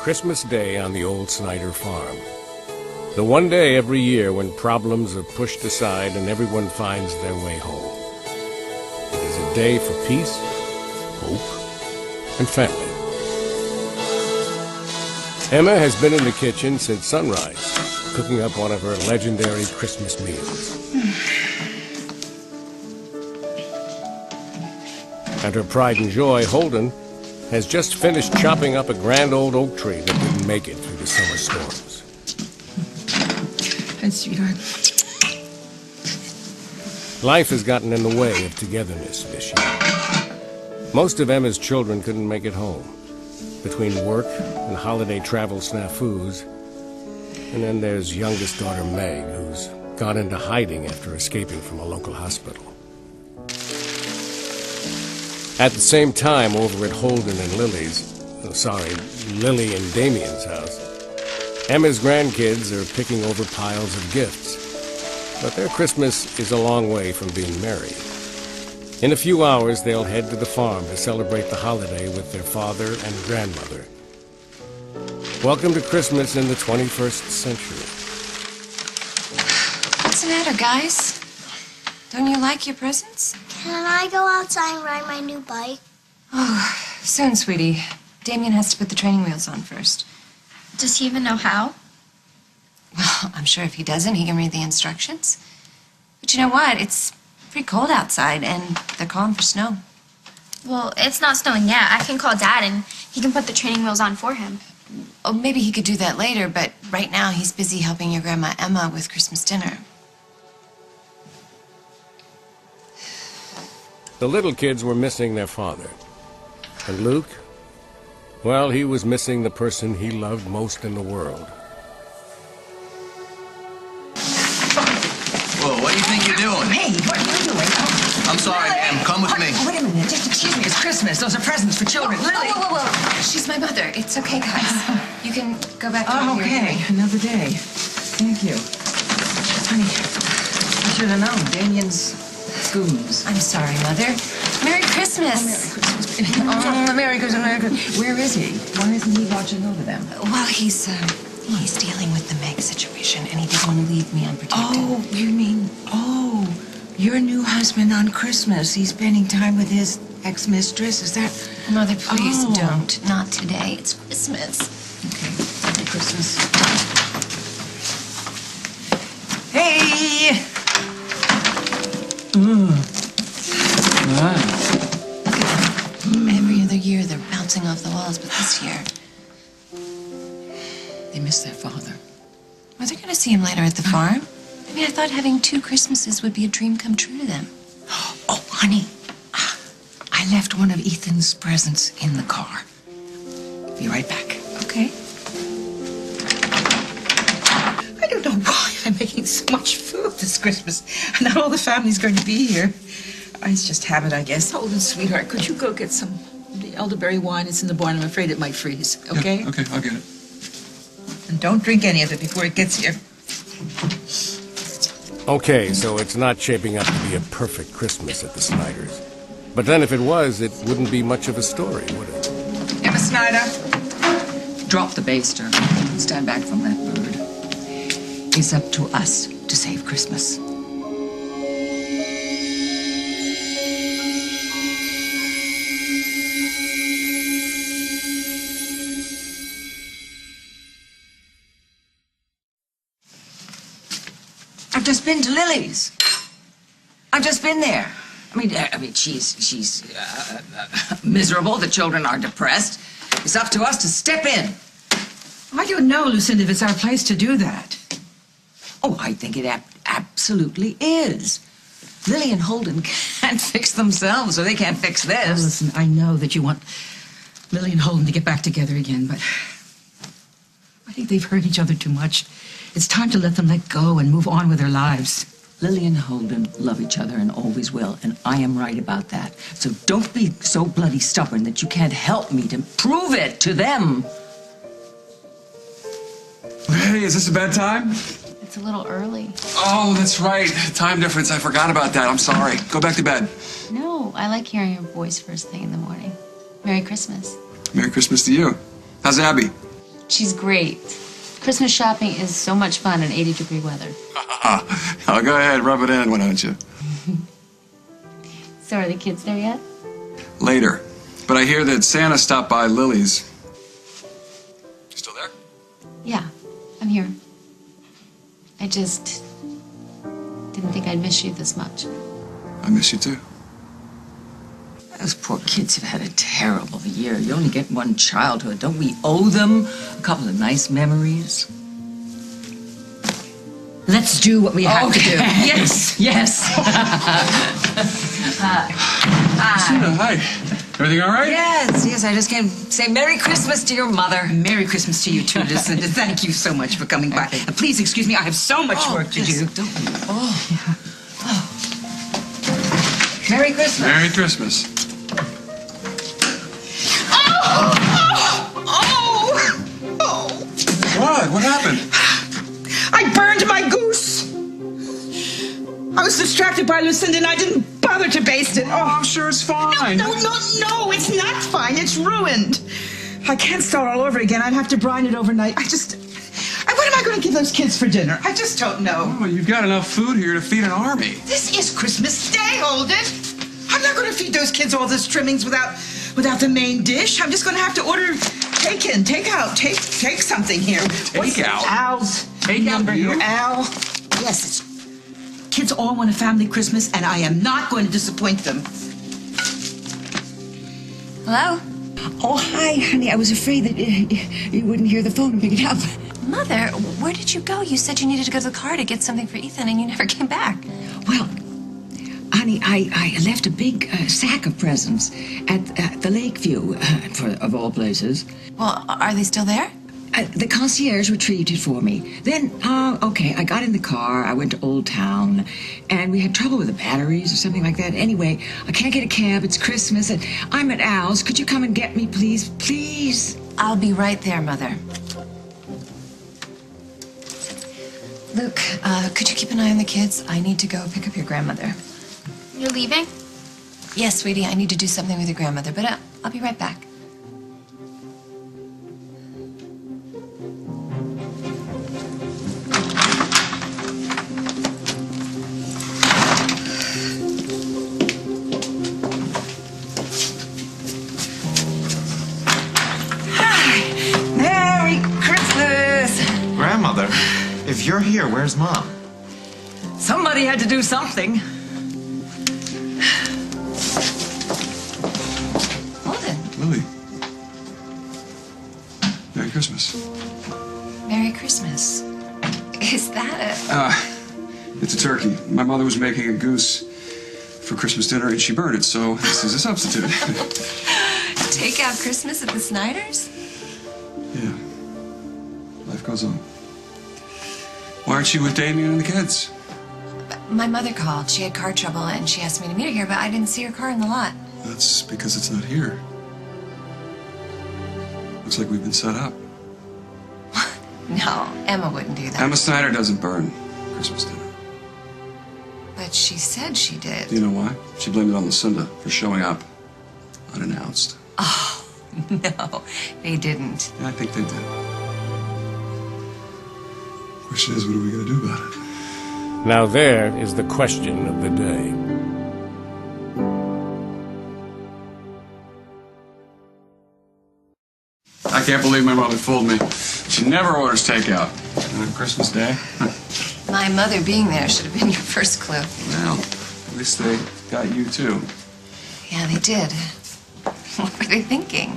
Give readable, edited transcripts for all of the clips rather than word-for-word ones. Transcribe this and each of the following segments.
Christmas Day on the old Snyder farm. The one day every year when problems are pushed aside and everyone finds their way home. It is a day for peace, hope, and family. Emma has been in the kitchen since sunrise, cooking up one of her legendary Christmas meals. And her pride and joy, Holden, has just finished chopping up a grand old oak tree that didn't make it through the summer storms. Hi, sweetheart. Life has gotten in the way of togetherness this year. Most of Emma's children couldn't make it home, between work and holiday travel snafus. And then there's youngest daughter Meg, who's gone into hiding after escaping from a local hospital. At the same time, over at Holden and Lily and Damien's house, Emma's grandkids are picking over piles of gifts. But their Christmas is a long way from being merry. In a few hours, they'll head to the farm to celebrate the holiday with their father and grandmother. Welcome to Christmas in the 21st century. What's the matter, guys? Don't you like your presents? Can I go outside and ride my new bike? Oh, soon, sweetie. Damien has to put the training wheels on first. Does he even know how? Well, I'm sure if he doesn't, he can read the instructions. But you know what? It's pretty cold outside, and they're calling for snow. Well, it's not snowing yet. I can call Dad, and he can put the training wheels on for him. Oh, maybe he could do that later, but right now he's busy helping your Grandma Emma with Christmas dinner. The little kids were missing their father. And Luke, well, he was missing the person he loved most in the world. Whoa, what do you think you're doing? Hey, what are you doing? I'm sorry, ma'am. Come with me. Wait a minute. Just excuse me. It's Christmas. Those are presents for children. Lily. Whoa. She's my mother. It's okay, guys. You can go back to your okay. Another day. Thank you. Honey, I should have known. Damien's spoons. I'm sorry, Mother. Merry Christmas. Merry Christmas. Merry Christmas. Where is he? Why isn't he watching over them? Well, he's dealing with the Meg situation, and he didn't want to leave me unprotected. Oh, you mean, your new husband on Christmas. He's spending time with his ex-mistress. Is that? Mother, please don't. Not today. It's Christmas. Okay. Happy Christmas. Hey! Every other year, they're bouncing off the walls, but this year, They miss their father. well, they're going to see him later at the farm. I mean, I thought having 2 Christmases would be a dream come true to them. Oh, honey. I left one of Ethan's presents in the car. Be right back. Okay. I don't know why I'm making so much food this Christmas. Not all the family's going to be here. It's just habit, I guess. Holden, sweetheart, could you go get some of the elderberry wine? It's in the barn. I'm afraid it might freeze. Okay? Yeah, okay, I'll get it. And don't drink any of it before it gets here. Okay, so it's not shaping up to be a perfect Christmas at the Snyders. But then if it was, it wouldn't be much of a story, would it? Emma Snyder, drop the baster. Stand back from that bird. It's up to us to save Christmas. I've just been to Lily's. I've just been there. I mean, she's miserable. The children are depressed. It's up to us to step in. I don't know, Lucinda, if it's our place to do that. Oh, I think it absolutely is. Lily and Holden can't fix themselves, so they can't fix this. Oh, listen, I know that you want Lily and Holden to get back together again, but I think they've hurt each other too much. It's time to let them let go and move on with their lives. Lily and Holden love each other and always will, and I am right about that. So don't be so bloody stubborn that you can't help me to prove it to them. Hey, is this a bad time? It's a little early. Oh, that's right. Time difference. I forgot about that. I'm sorry. Go back to bed. No, I like hearing your voice first thing in the morning. Merry Christmas. Merry Christmas to you. How's Abby? She's great. Christmas shopping is so much fun in 80-degree weather. Oh, go ahead, rub it in, why don't you? So are the kids there yet? Later. But I hear that Santa stopped by Lily's. You still there? Yeah, I'm here. I just didn't think I'd miss you this much. I miss you too. Those poor kids have had a terrible year. You only get one childhood. Don't we owe them a couple of nice memories? Let's do what we have to do. Yes, yes. Christina, hi. Everything all right? Yes, yes. I just came to say Merry Christmas to your mother. Merry Christmas to you too, Lucinda. Thank you so much for coming by. Please excuse me, I have so much work to do. Don't. Merry Christmas. Merry Christmas. What? What happened? I burned my goose. I was distracted by Lucinda and I didn't bother to baste it. Oh, I'm sure it's fine. No, it's not fine. It's ruined. I can't start all over again. I'd have to brine it overnight. What am I going to give those kids for dinner? I just don't know. Oh, you've got enough food here to feed an army. This is Christmas Day, Holden. I'm not going to feed those kids all this trimmings without the main dish. I'm just going to have to order take-in, take-out, take something here. Take-out? Al's Take-out number you? here. Al. Yes, kids all want a family Christmas, and I am not going to disappoint them. Hello? Oh, hi, honey. I was afraid that you wouldn't hear the phone and pick it up. Mother, where did you go? You said you needed to go to the car to get something for Ethan, and you never came back. Well, honey, I left a big sack of presents at the Lakeview, of all places. Well, are they still there? The concierge retrieved it for me. Then, I got in the car, I went to Old Town, and we had trouble with the batteries or something like that. Anyway, I can't get a cab, it's Christmas, and I'm at Al's. Could you come and get me, please? Please? I'll be right there, Mother. Luke, could you keep an eye on the kids? I need to go pick up your grandmother. You're leaving? Yes, sweetie, I need to do something with your grandmother, but I'll be right back. Merry Christmas. Grandmother, if you're here, where's Mom? Somebody had to do something. Holden, Lily. Merry Christmas. Merry Christmas. Is that It's a turkey. My mother was making a goose for Christmas dinner and she burned it, so this is a substitute. take out Christmas at the Snyders? Yeah. Life goes on. Why aren't you with Damien and the kids? My mother called. She had car trouble and she asked me to meet her here, but I didn't see her car in the lot. That's because it's not here. Looks like we've been set up. No, Emma wouldn't do that. Emma Snyder doesn't burn Christmas dinner. But she said she did. Do you know why? She blamed it on Lucinda for showing up unannounced. Oh, no, they didn't. Yeah, I think they did. Question is, what are we going to do about it? Now there is the question of the day. I can't believe my mother fooled me. She never orders takeout. And on Christmas Day? My mother being there should have been your first clue. Well, at least they got you too. Yeah, they did. What were they thinking?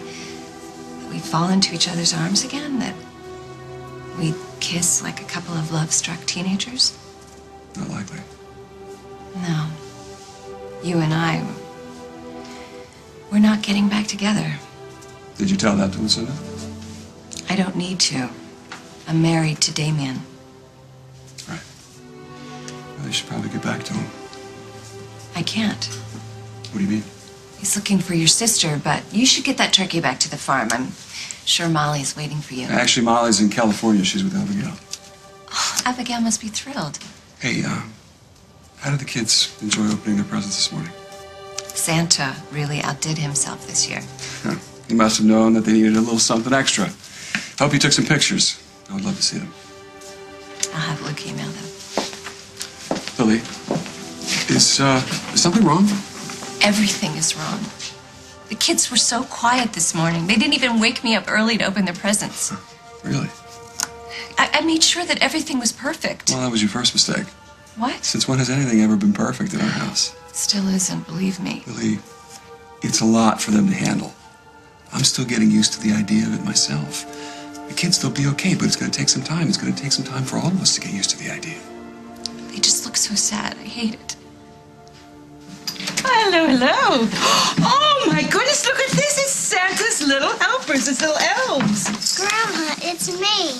That we'd fall into each other's arms again? That we'd kiss like a couple of love-struck teenagers? Not likely. No. You and I, we're not getting back together. Did you tell that to Lucinda? I don't need to. I'm married to Damien. Right. Well, you should probably get back to him. I can't. What do you mean? He's looking for your sister, but you should get that turkey back to the farm. I'm sure Molly's waiting for you. Actually, Molly's in California. She's with Abigail. Oh, Abigail must be thrilled. Hey, how did the kids enjoy opening their presents this morning? Santa really outdid himself this year. He must have known that they needed a little something extra. Hope you took some pictures. I would love to see them. I'll have Luke email them. Lily, is something wrong? Everything is wrong. The kids were so quiet this morning. They didn't even wake me up early to open their presents. Really? I made sure that everything was perfect. Well, that was your first mistake. What? Since when has anything ever been perfect in our house? Still isn't, believe me. Lily, it's a lot for them to handle. I'm still getting used to the idea of it myself. The kids, they'll be okay, but it's going to take some time. It's going to take some time for all of us to get used to the idea. They just look so sad. I hate it. Hello, hello. Oh, my goodness, look at this. It's Santa's little helpers. It's little elves. Grandma, it's me.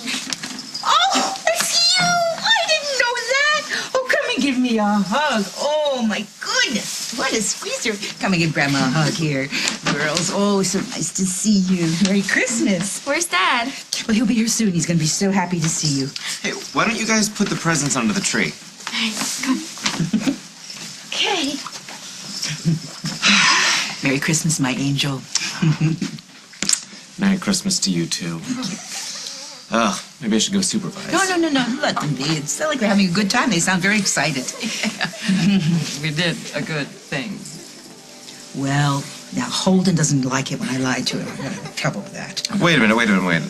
Oh, it's you. I didn't know that. Oh, come and give me a hug. Oh, my goodness. What a squeezer. Come and give Grandma a hug here. Girls, oh, so nice to see you. Merry Christmas. Where's Dad? Well, he'll be here soon. He's going to be so happy to see you. Hey, why don't you guys put the presents under the tree? Okay. Merry Christmas, my angel. Merry Christmas to you, too. Ugh, maybe I should go supervise. No. Let them be. It's like we're having a good time. They sound very excited. We did a good thing. Well, now Holden doesn't like it when I lie to him. I'm going to have trouble with that. Wait a minute.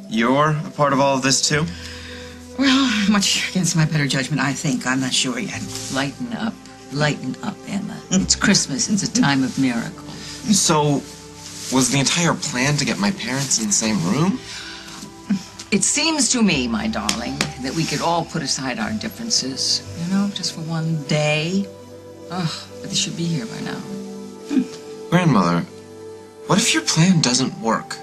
You're a part of all of this, too? Well, much against my better judgment, I think. I'm not sure yet. Lighten up, Emma. It's Christmas. It's a time of miracle. So, was the entire plan to get my parents in the same room? It seems to me, my darling, that we could all put aside our differences, just for one day. Oh, but they should be here by now. Grandmother, what if your plan doesn't work?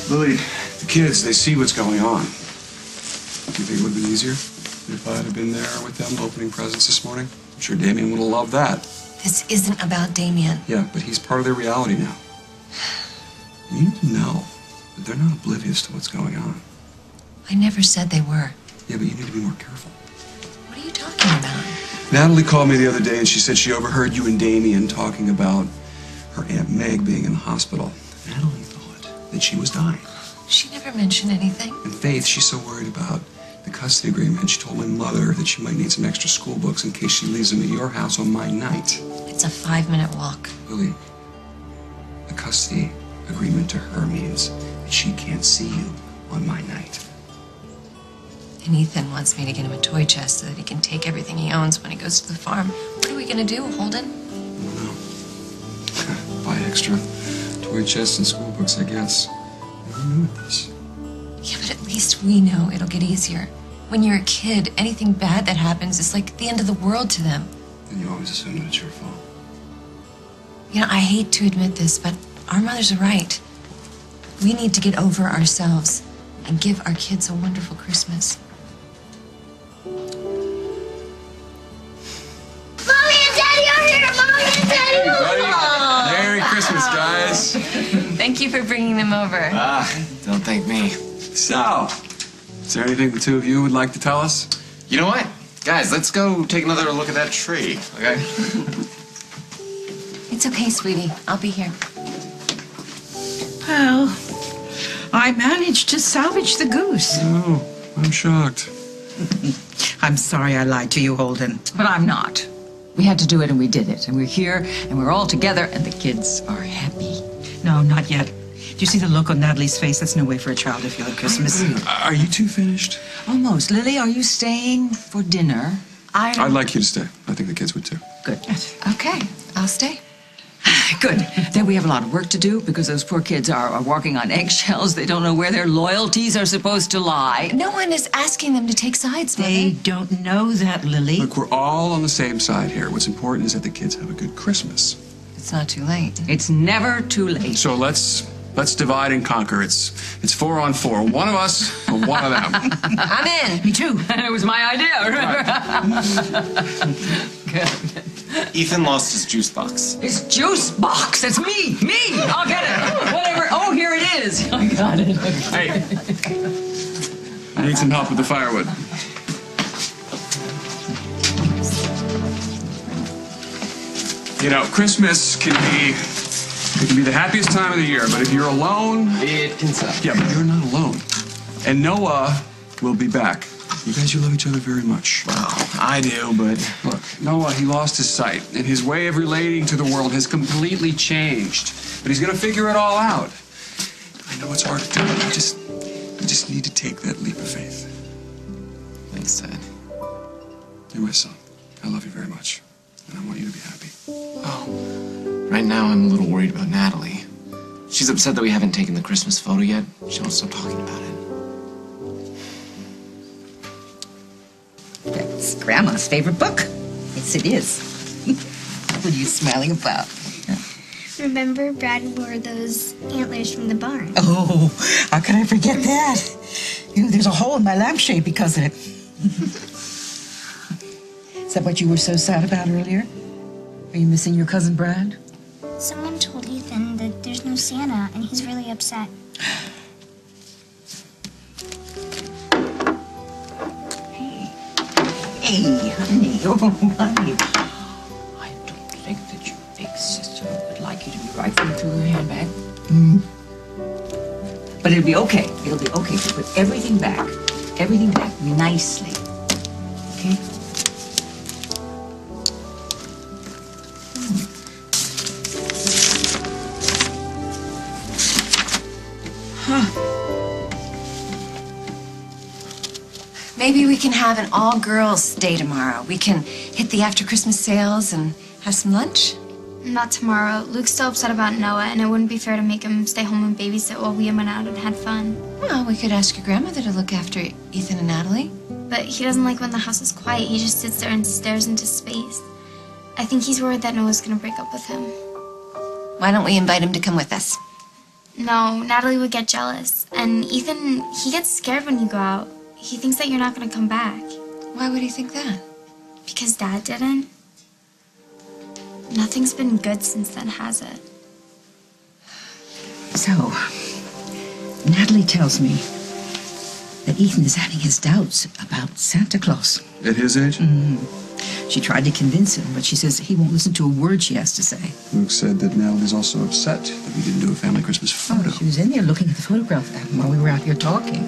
Lily, the kids, they see what's going on. Do you think it would have been easier if I'd have been there with them opening presents this morning? I'm sure Damien would have loved that. This isn't about Damien. Yeah, but he's part of their reality now. You need to know that they're not oblivious to what's going on. I never said they were. Yeah, but you need to be more careful. What are you talking about? Natalie called me the other day and she said she overheard you and Damien talking about her Aunt Meg being in the hospital. Natalie thought that she was dying. She never mentioned anything. And Faith, she's so worried about the custody agreement, she told my mother that she might need some extra school books in case she leaves them at your house on my night. It's a 5-minute walk. Lily, the custody agreement to her means that she can't see you on my night. And Ethan wants me to get him a toy chest so that he can take everything he owns when he goes to the farm. What are we going to do, Holden? I don't know. Buy extra toy chests and school books, I guess. We're new at this. Yeah, but at least we know it'll get easier. When you're a kid, anything bad that happens is like the end of the world to them. And you always assume that it's your fault. I hate to admit this, but our mothers are right. We need to get over ourselves and give our kids a wonderful Christmas. Mommy and Daddy are here! Mommy and Daddy are here! Merry Christmas, guys. Thank you for bringing them over. Don't thank me. So, is there anything the two of you would like to tell us? You know what? Guys, let's go take another look at that tree, okay? It's okay, sweetie. I'll be here. Well, I managed to salvage the goose. Oh, I'm shocked. I'm sorry I lied to you, Holden. But I'm not. We had to do it and we did it. And we're here and we're all together and the kids are happy. No, not yet. Do you see the look on Natalie's face? That's no way for a child to feel at Christmas. Are you two finished? Almost. Lily, are you staying for dinner? I'd like you to stay. I think the kids would too. Good. Okay, I'll stay. Good. Then we have a lot of work to do because those poor kids are walking on eggshells. They don't know where their loyalties are supposed to lie. No one is asking them to take sides, Mother. They don't know that, Lily. Look, we're all on the same side here. What's important is that the kids have a good Christmas. It's not too late. It's never too late. So let's divide and conquer. It's 4 on 4. One of us or one of them. I'm in. Me too. It was my idea, remember? Good. Ethan lost his juice box. His juice box. It's me. I'll get it. Whatever. Oh, here it is. I got it. Okay. Hey, I need some help with the firewood. Christmas can be It can be the happiest time of the year, but if you're alone... It can suck. Yeah, but you're not alone. And Noah will be back. You guys, you love each other very much. Well, I do, but... Look, Noah, he lost his sight, and his way of relating to the world has completely changed. But he's gonna figure it all out. I know it's hard to do, but you just need to take that leap of faith. Thanks, Dad. You're my son. I love you very much, and I want you to be happy. Oh, right now I'm a little worried about Natalie. She's upset that we haven't taken the Christmas photo yet. She won't stop talking about it. That's Grandma's favorite book. Yes, it is. What are you smiling about? Remember, Brad wore those antlers from the barn. Oh, how could I forget that? You know, there's a hole in my lampshade because of it. Is that what you were so sad about earlier? Are you missing your cousin Brad? Someone told Ethan that there's no Santa, and he's really upset. Hey, honey. Oh, honey. I don't think that your big sister would like you to be rifling through her handbag. But it'll be okay. It'll be okay to put everything back nicely. Okay? Maybe we can have an all-girls day tomorrow. We can hit the after-Christmas sales and have some lunch. Not tomorrow. Luke's still upset about Noah, and it wouldn't be fair to make him stay home and babysit while we went out and had fun. Well, we could ask your grandmother to look after Ethan and Natalie. But he doesn't like when the house is quiet. He just sits there and stares into space. I think he's worried that Noah's gonna break up with him. Why don't we invite him to come with us? No, Natalie would get jealous. And Ethan, he gets scared when you go out. He thinks that you're not gonna come back. Why would he think that? Because Dad didn't. Nothing's been good since then, has it? So, Natalie tells me that Ethan is having his doubts about Santa Claus. At his age? She tried to convince him, but she says he won't listen to a word she has to say. Luke said that Natalie's also upset that we didn't do a family Christmas photo. She was in there looking at the photograph while we were out here talking.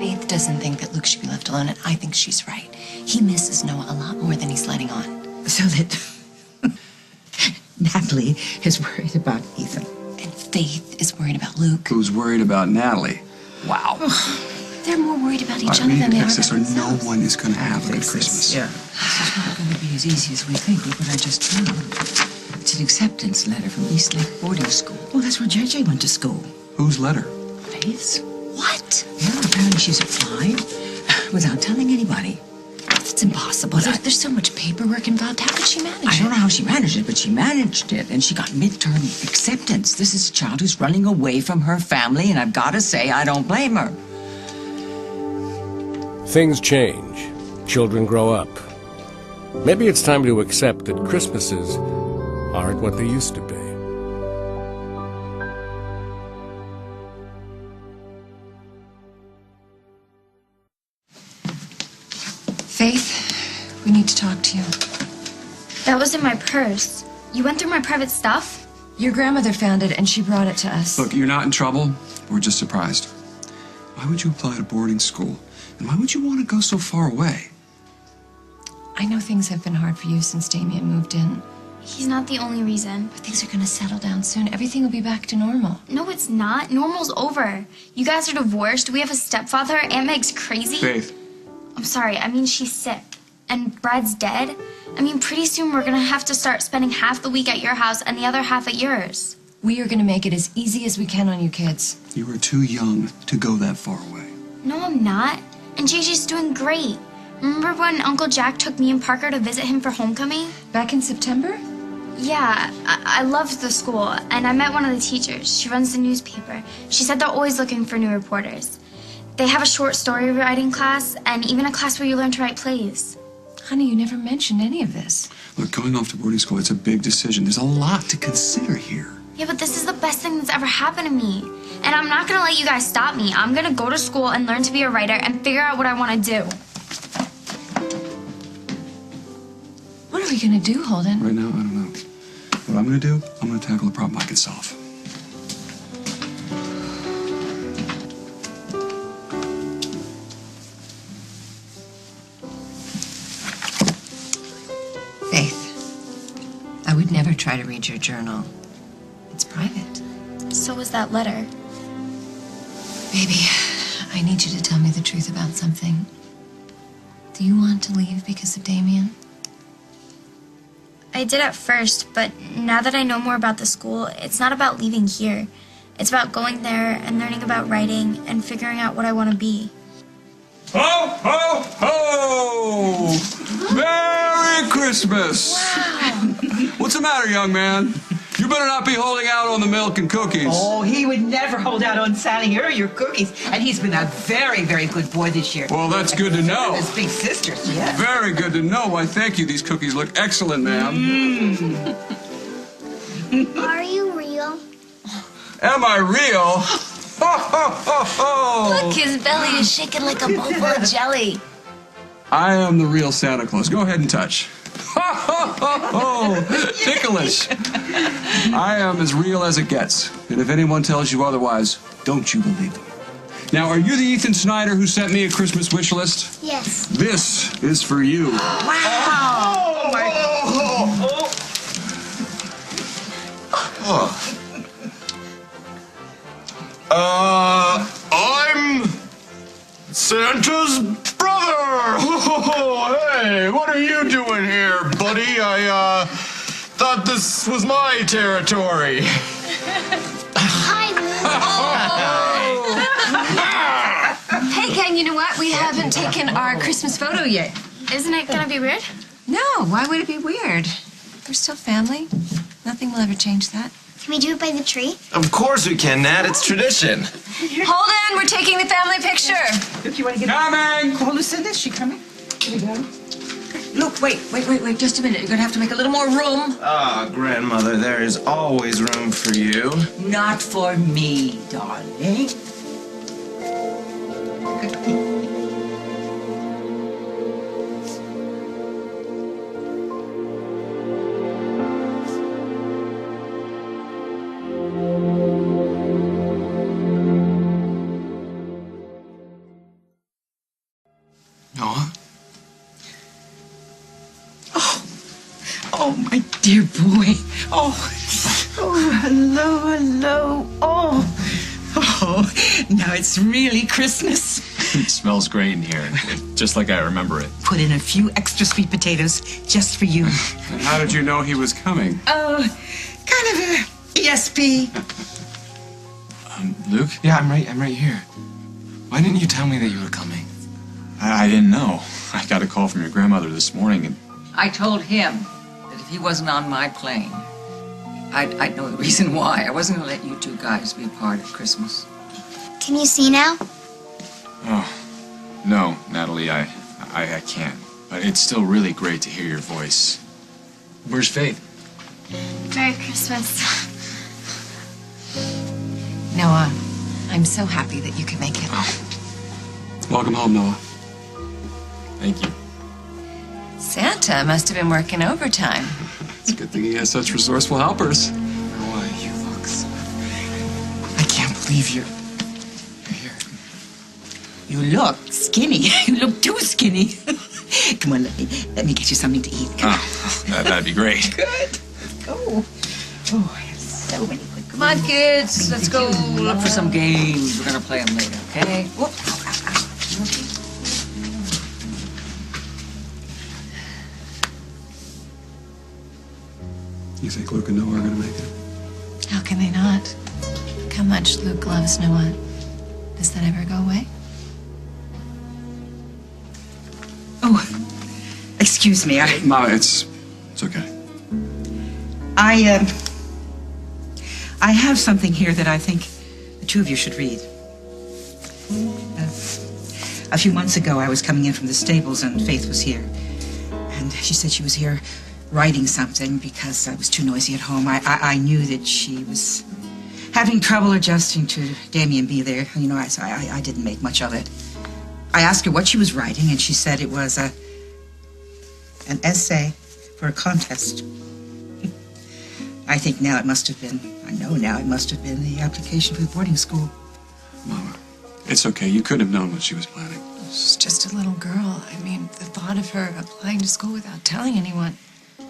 Faith doesn't think that Luke should be left alone, and I think she's right. He misses Noah a lot more than he's letting on. So that Natalie is worried about Ethan. And Faith is worried about Luke. Who's worried about Natalie? Wow. They're more worried about each All right, other we than need they to are fix this, about or no themselves. one is going to have a good Christmas. Yeah. This is not going to be as easy as we think. Look what I just found. It's an acceptance letter from Eastlake Boarding School. Well, that's where JJ went to school. Whose letter? Faith's. What? Yeah, apparently she's applied without telling anybody. That's impossible. There's so much paperwork involved. How could she manage it? I don't know how she managed it, but she managed it, and she got midterm acceptance. This is a child who's running away from her family, and I've got to say, I don't blame her. Things change. Children grow up. Maybe it's time to accept that Christmases aren't what they used to be. Faith, we need to talk to you. That was in my purse. You went through my private stuff? Your grandmother found it, and she brought it to us. Look, you're not in trouble. We're just surprised. Why would you apply to boarding school? And why would you want to go so far away? I know things have been hard for you since Damien moved in. He's not the only reason. But things are going to settle down soon. Everything will be back to normal. No, it's not. Normal's over. You guys are divorced. We have a stepfather. Aunt Meg's crazy. Faith. I'm sorry. I mean, she's sick. And Brad's dead. I mean, pretty soon we're going to have to start spending half the week at your house and the other half at yours. We are going to make it as easy as we can on you kids. You are too young to go that far away. No, I'm not. And JJ's doing great. Remember when Uncle Jack took me and Parker to visit him for homecoming? Back in September? Yeah, I loved the school, and I met one of the teachers. She runs the newspaper. She said they're always looking for new reporters. They have a short story writing class, and even a class where you learn to write plays. Honey, you never mentioned any of this. Look, going off to boarding school, it's a big decision. There's a lot to consider here. Yeah, but this is the best thing that's ever happened to me. And I'm not gonna let you guys stop me. I'm gonna go to school and learn to be a writer and figure out what I want to do. What are we going to do, Holden? Right now, I don't know. What I'm going to do, I'm going to tackle a problem I can solve. try to read your journal. It's private. So was that letter. Baby, I need you to tell me the truth about something. Do you want to leave because of Damien? I did at first, but now that I know more about the school, it's not about leaving here. It's about going there and learning about writing and figuring out what I want to be. Ho, ho, ho! Merry Christmas! Wow. What's the matter, young man? You better not be holding out on the milk and cookies. Oh, he would never hold out on Sally or your cookies. And he's been a very, very good boy this year. Well, that's good to know. His big sisters, yeah. Very good to know. Why, thank you. These cookies look excellent, ma'am. Are you real? Am I real? Ho, ho, ho, ho! Look, his belly is shaking like a bowl full of jelly. I am the real Santa Claus. Go ahead and touch. Ho, ho, ho, ho! Ticklish. I am as real as it gets. And if anyone tells you otherwise, don't you believe them. Now, are you the Ethan Snyder who sent me a Christmas wish list? Yes. This is for you. Wow! Oh, my... I'm Santa's brother. Oh, hey, what are you doing here, buddy? I thought this was my territory. Hi, Lou. Hey, Ken, you know what? We haven't taken our Christmas photo yet. Isn't it gonna be weird? No, why would it be weird? We're still family. Nothing will ever change that. Can we do it by the tree? Of course we can, Nat. It's tradition. Hold on, we're taking the family picture. Look, you want to get... Coming! Call Lucinda. Is she coming? Here we go. Look, wait. Just a minute. You're going to have to make a little more room. Ah, grandmother, there is always room for you. Not for me, darling. Noah? Oh, my dear boy. Oh, hello. Oh, now it's really Christmas. It smells great in here, just like I remember it. Put in a few extra sweet potatoes just for you. And how did you know he was coming? Oh, kind of a ESP. Luke? Yeah, I'm right here. Why didn't you tell me that you were coming? I didn't know. I got a call from your grandmother this morning and... I told him that if he wasn't on my plane, I'd know the reason why. I wasn't going to let you two guys be a part of Christmas. Can you see now? Oh, no, Natalie, I can't. But it's still really great to hear your voice. Where's Faith? Merry Christmas. Noah, I'm so happy that you could make it. Welcome home, Noah. Thank you. Santa must have been working overtime. It's a good thing he has such resourceful helpers. Noah, you look so... I can't believe you're here. You look skinny. You look too skinny. Come on, let me get you something to eat. Come on. Oh, that'd be great. Good. Go. Oh, I have so many good. Come on, kids. Let's go look for some games. We're going to play them later, okay? Whoop. You think Luke and Noah are going to make it? How can they not? Look how much Luke loves Noah. Does that ever go away? Oh, excuse me. No, it's okay. I have something here that I think the two of you should read. A few months ago, I was coming in from the stables and Faith was here. And she said she was here writing something because I was too noisy at home. I knew that she was having trouble adjusting to Damien be there. You know, I didn't make much of it. I asked her what she was writing, and she said it was an essay for a contest. I think now it must have been, I know now it must have been the application for the boarding school. Mama, it's okay. You couldn't have known what she was planning. She's just a little girl. I mean, the thought of her applying to school without telling anyone.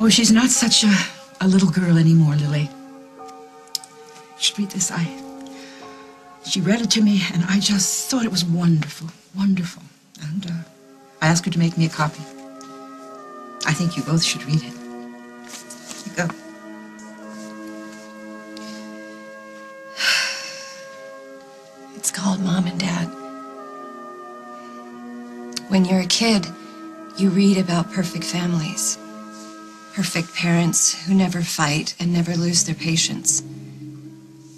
Oh, she's not such a a little girl anymore, Lily. You should read this. She read it to me, and I just thought it was wonderful, wonderful. And I asked her to make me a copy. I think you both should read it. Here you go. It's called Mom and Dad. When you're a kid, you read about perfect families. Perfect parents who never fight and never lose their patience.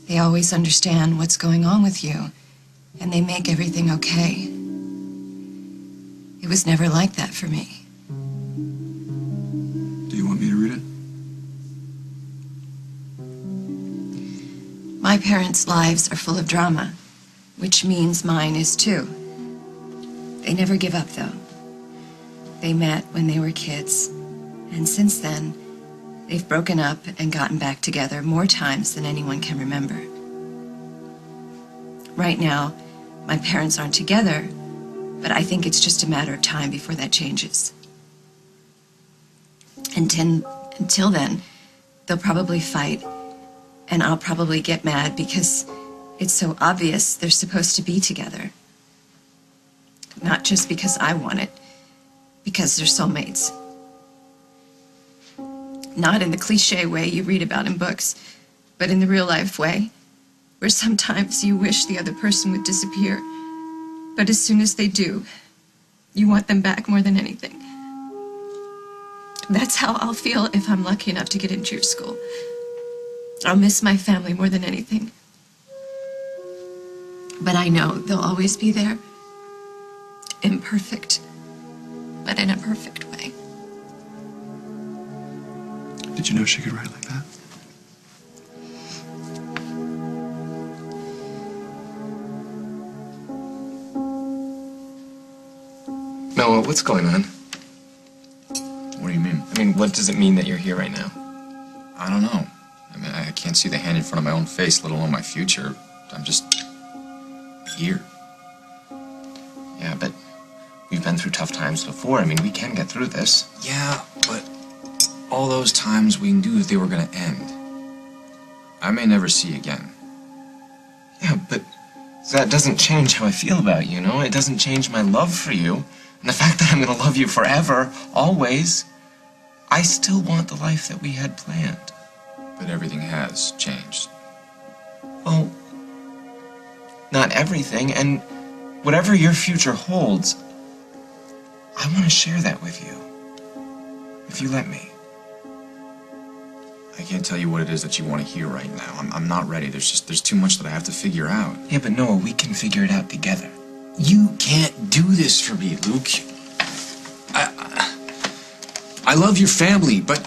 They always understand what's going on with you, and they make everything okay. It was never like that for me. Do you want me to read it? My parents' lives are full of drama, which means mine is too. They never give up, though. They met when they were kids, and since then, they've broken up and gotten back together more times than anyone can remember. Right now, my parents aren't together, but I think it's just a matter of time before that changes. Until then, they'll probably fight, and I'll probably get mad because it's so obvious they're supposed to be together. Not just because I want it, because they're soulmates. Not in the cliche way you read about in books, but in the real-life way, where sometimes you wish the other person would disappear, but as soon as they do, you want them back more than anything. That's how I'll feel if I'm lucky enough to get into your school. I'll miss my family more than anything. But I know they'll always be there. Imperfect, but in a perfect way. Did you know she could write like that? Noah, what's going on? What do you mean? I mean, what does it mean that you're here right now? I don't know. I mean, I can't see the hand in front of my own face, let alone my future. I'm just here. Yeah, but we've been through tough times before. I mean, we can get through this. Yeah, but all those times we knew that they were gonna end. I may never see you again. Yeah, but that doesn't change how I feel about you, no? It doesn't change my love for you. And the fact that I'm gonna love you forever, always, I still want the life that we had planned. But everything has changed. Well, not everything, and whatever your future holds, I want to share that with you. If you let me. I can't tell you what it is that you want to hear right now. I'm not ready. There's too much that I have to figure out. Yeah, but Noah, we can figure it out together. You can't do this for me, Luke. I love your family, but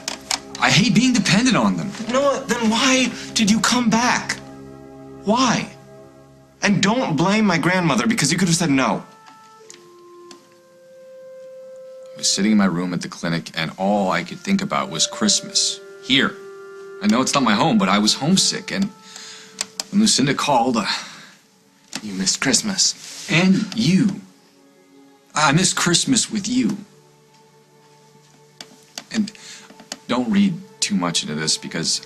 I hate being dependent on them. Noah, then why did you come back? Why? And don't blame my grandmother because you could have said no. I was sitting in my room at the clinic, and all I could think about was Christmas. Here. I know it's not my home, but I was homesick, and when Lucinda called, You missed Christmas. and you. I missed Christmas with you. And don't read too much into this, because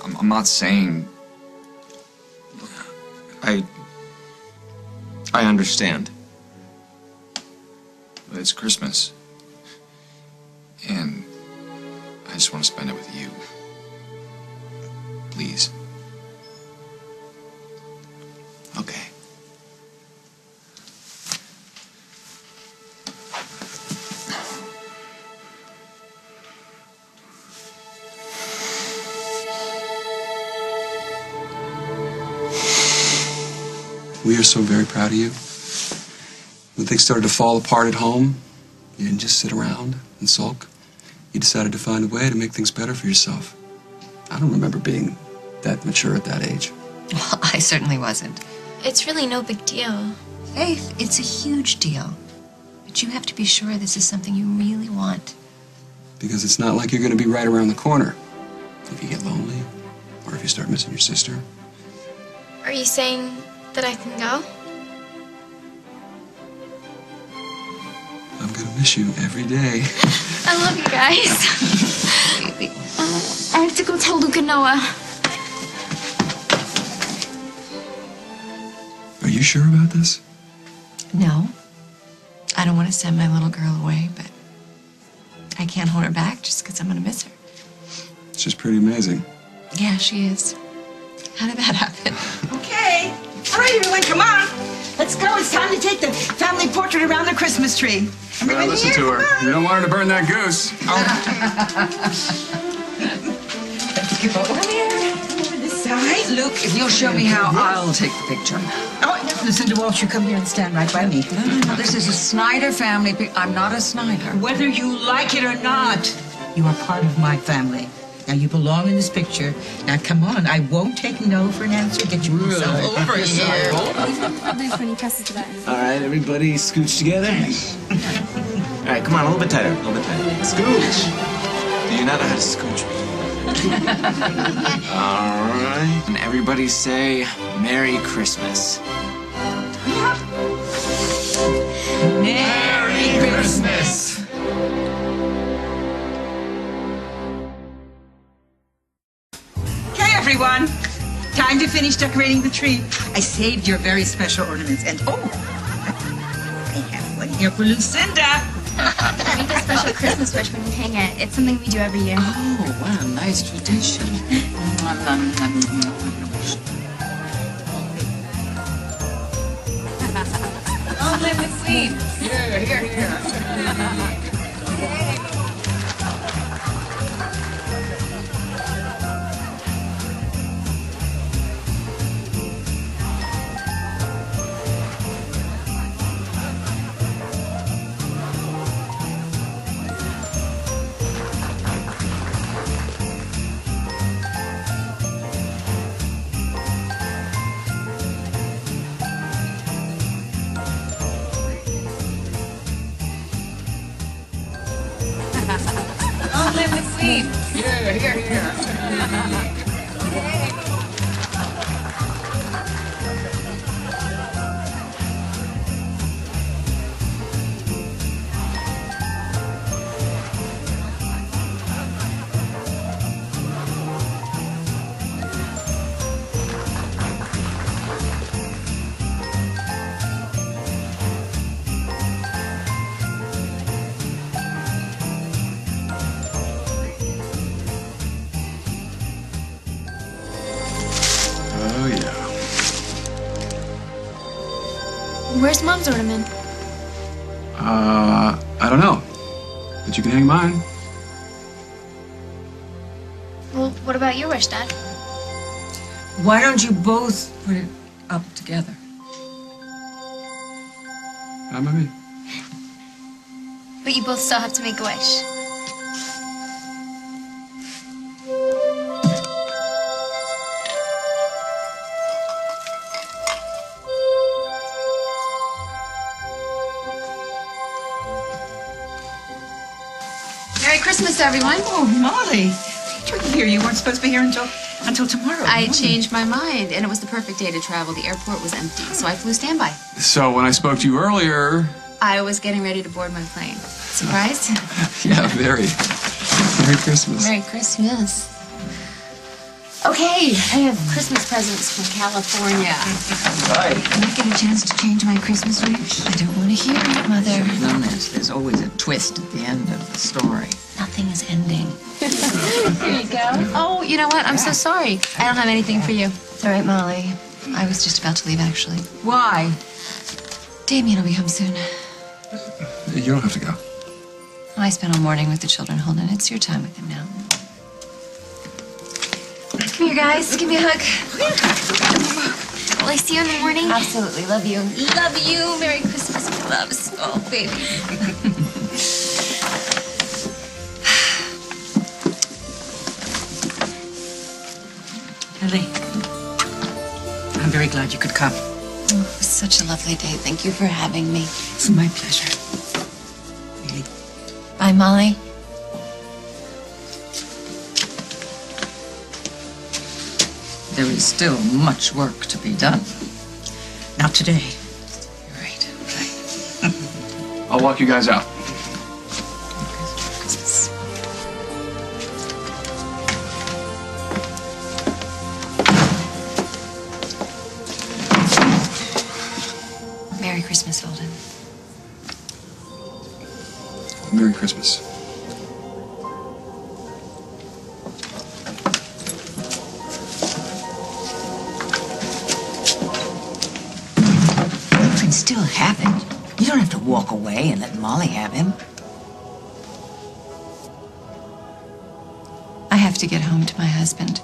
I'm not saying... I understand. But it's Christmas. And I just want to spend it with you. Please. Okay. We are so very proud of you. When things started to fall apart at home, you didn't just sit around and sulk. You decided to find a way to make things better for yourself. I don't remember being that mature at that age. Well, I certainly wasn't. It's really no big deal. Faith, it's a huge deal. But you have to be sure this is something you really want. Because it's not like you're going to be right around the corner. If you get lonely, or if you start missing your sister. Are you saying that I can go? I'm going to miss you every day. I love you guys. baby. I have to go tell Luke and Noah. Are you sure about this? No. I don't want to send my little girl away, but I can't hold her back just because I'm going to miss her. It's just pretty amazing. Yeah, she is. How did that happen? Okay. All right, everyone, come on. Let's go. It's time to take the family portrait around the Christmas tree. Everybody Listen here? to her. Come on. You don't want her to burn that goose. Let's go. Come here. Come over this side. Luke, if you'll show me how, I'll take the picture. Oh, Lucinda Walsh, you come here and stand right by me. No, this is a Snyder family. I'm not a Snyder. Whether you like it or not, you are part of my family. Now, you belong in this picture. Now, come on. I won't take no for an answer. Get yourself over here. Nice when he presses the button. All right, everybody scooch together. All right, come on, a little bit tighter, a little bit tighter. Scooch. Do you not know how to scooch? All right. And everybody say Merry Christmas. Merry Christmas. Okay, everyone. Time to finish decorating the tree. I saved your very special ornaments. And, oh, I have one here for Lucinda. Make a special Christmas wish when you hang it. It's something we do every year. Oh, what a nice tradition. Long live the Queen. Long live the Queen. Oh, yeah. Where's Mom's ornament? I don't know. But you can hang mine. Well, what about your wish, Dad? Why don't you both put it up together? Fine by me. But you both still have to make a wish. Merry Christmas, everyone. Oh, Molly. You're here. You weren't supposed to be here until tomorrow. I changed my mind, and it was the perfect day to travel. The airport was empty, so I flew standby. So when I spoke to you earlier... I was getting ready to board my plane. Surprised? Yeah, very. Merry Christmas. Merry Christmas. Okay, I have Christmas presents from California. Can I get a chance to change my Christmas wish? I don't want to hear it, Mother. Done this. There's always a twist at the end of the story. Nothing is ending. Here you go. Oh, you know what? I'm so sorry. I don't have anything for you. It's all right, Molly. I was just about to leave, actually. Why? Damien will be home soon. You don't have to go. I spent all morning with the children, Holden. It's your time with him now. Come here, guys. Give me a hug. Will I see you in the morning? Absolutely. Love you. Love you. Merry Christmas, my loves. Oh, baby. Lily, I'm very glad you could come. Oh, it was such a lovely day. Thank you for having me. It's my pleasure. Really. Bye, Molly. There is still much work to be done. Not today. You're right. I'll walk you guys out. Christmas, Holden. Merry Christmas. You can still have it. You don't have to walk away and let Molly have him. I have to get home to my husband.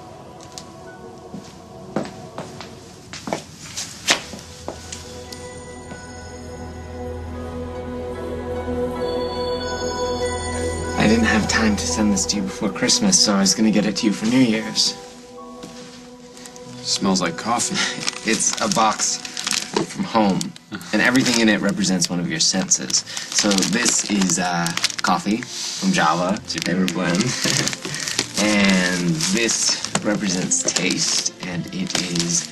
I didn't have time to send this to you before Christmas, so I was gonna get it to you for New Year's. Smells like coffee. It's a box from home, and everything in it represents one of your senses. So this is coffee from Java, it's your favorite blend. And this represents taste, and it is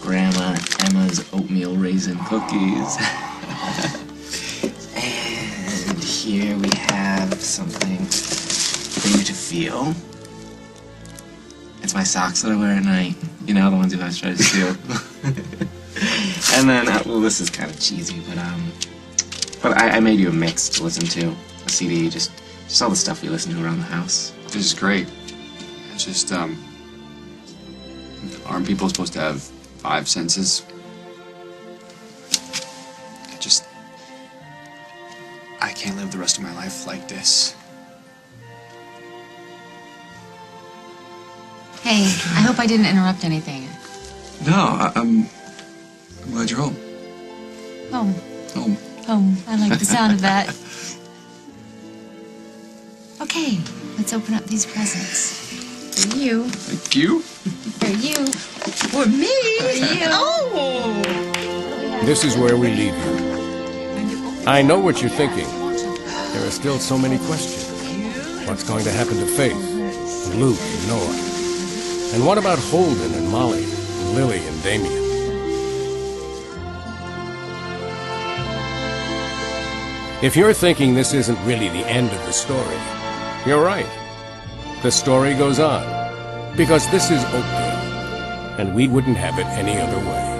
Grandma Emma's oatmeal raisin cookies. And here we have something for you to feel. It's my socks that I wear at night. You know, the ones you guys try to steal. And then, well, this is kind of cheesy, but I made you a mix to listen to, a CD, just all the stuff we listen to around the house. This is great. It's just, aren't people supposed to have 5 senses? I can't live the rest of my life like this. Hey, I hope I didn't interrupt anything. No, I'm glad you're home. Home. Home. Home. I like the sound of that. Okay, let's open up these presents. For you. Thank you. For you. For me? For you. Oh! This is where we leave you. I know what you're thinking. There are still so many questions. What's going to happen to Faith, and Luke and Noah? And what about Holden and Molly, and Lily and Damien? If you're thinking this isn't really the end of the story, you're right. The story goes on, because this is Oakdale, and we wouldn't have it any other way.